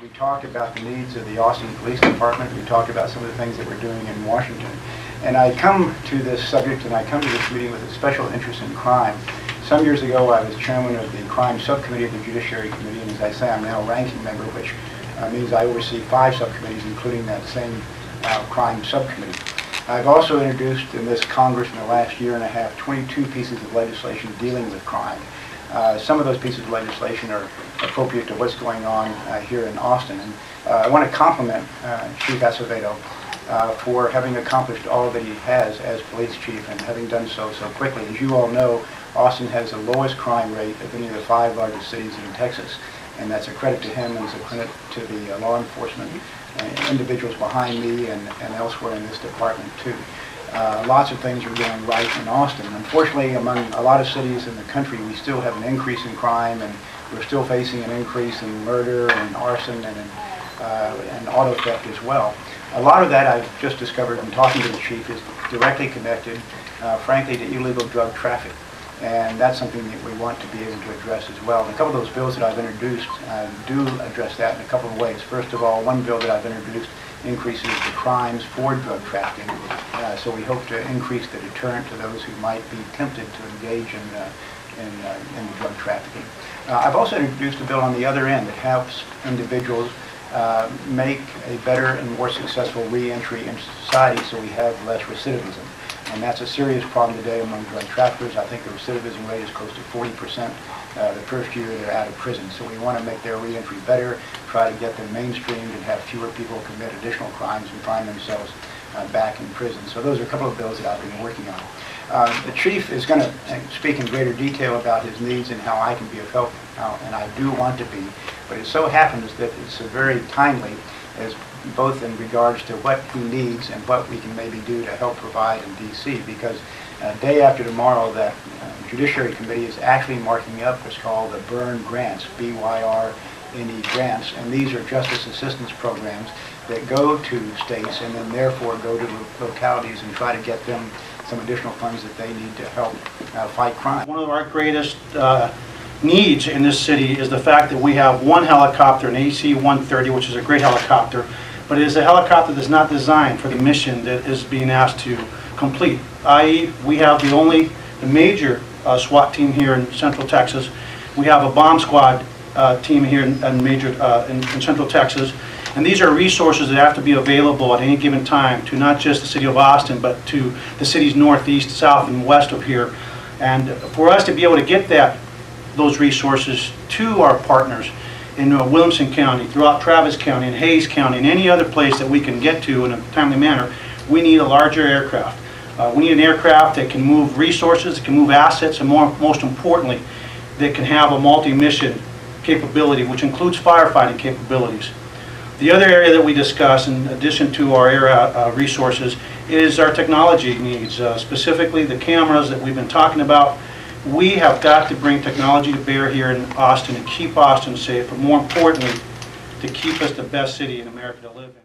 we talked about the needs of the Austin Police Department. We talked about some of the things that we're doing in Washington. And I come to this subject and I come to this meeting with a special interest in crime. Some years ago I was chairman of the crime subcommittee of the Judiciary Committee, and as I say, I'm now a ranking member, which means I oversee 5 subcommittees, including that same crime subcommittee. I've also introduced in this Congress in the last year and a half 22 pieces of legislation dealing with crime. Some of those pieces of legislation are appropriate to what's going on here in Austin. And I want to compliment Chief Acevedo for having accomplished all that he has as police chief and having done so quickly. As you all know, Austin has the lowest crime rate of any of the 5 largest cities in Texas, and that's a credit to him and it's a credit to the law enforcement individuals behind me and elsewhere in this department too. Lots of things are going right in Austin. Unfortunately, among a lot of cities in the country, we still have an increase in crime, and we're still facing an increase in murder and arson and auto theft as well. A lot of that I've just discovered in talking to the chief is directly connected, frankly, to illegal drug traffic. And that's something that we want to be able to address as well. And a couple of those bills that I've introduced do address that in a couple of ways. First of all, one bill that I've introduced increases the crimes for drug trafficking. So we hope to increase the deterrent to those who might be tempted to engage in the drug trafficking. I've also introduced a bill on the other end that helps individuals make a better and more successful re-entry into society so we have less recidivism. And that's a serious problem today among drug traffickers. I think the recidivism rate is close to 40% the first year they're out of prison. So we want to make their re-entry better, try to get them mainstreamed and have fewer people commit additional crimes and find themselves back in prison. So those are a couple of bills that I've been working on. The chief is going to speak in greater detail about his needs and how I can be of help, and I do want to be. But it so happens that it's very timely, as both in regards to what he needs and what we can maybe do to help provide in D.C. because day after tomorrow that Judiciary Committee is actually marking up what's called the BYRN grants, B-Y-R-N-E grants, and these are justice assistance programs that go to states and then therefore go to localities and try to get them some additional funds that they need to help fight crime. One of our greatest needs in this city is the fact that we have one helicopter, an AC-130, which is a great helicopter, but it is a helicopter that's not designed for the mission that is being asked to complete. I.e., we have the major SWAT team here in Central Texas. We have a bomb squad team here in Central Texas. And these are resources that have to be available at any given time to not just the city of Austin, but to the cities northeast, south, and west of here. And for us to be able to get those resources to our partners in Williamson County, throughout Travis County, and Hayes County, and any other place that we can get to in a timely manner, we need a larger aircraft. We need an aircraft that can move resources, that can move assets, and most importantly, that can have a multi-mission capability, which includes firefighting capabilities. The other area that we discuss, in addition to our air resources, is our technology needs, specifically the cameras that we've been talking about. We have got to bring technology to bear here in Austin and keep Austin safe, but more importantly, to keep us the best city in America to live in.